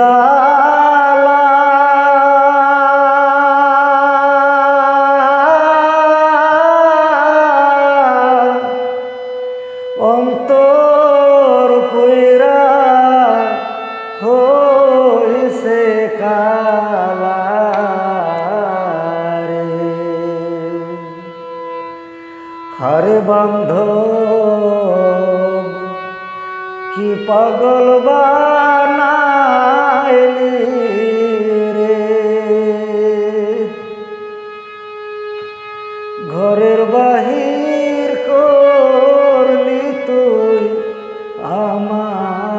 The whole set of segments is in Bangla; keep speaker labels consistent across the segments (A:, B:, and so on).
A: জালা অন্তর পুইরা হইছে কালা রে হারে বান্ধব কি পাগল বানাইলি রে ঘরের বাহির করলি তুই আমারে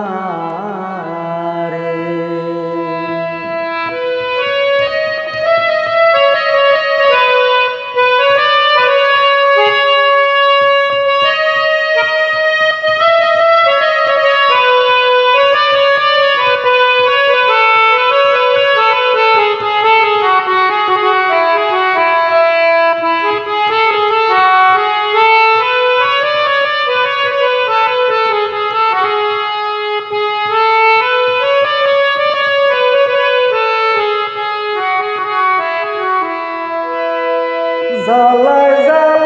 A: জালায় জালায়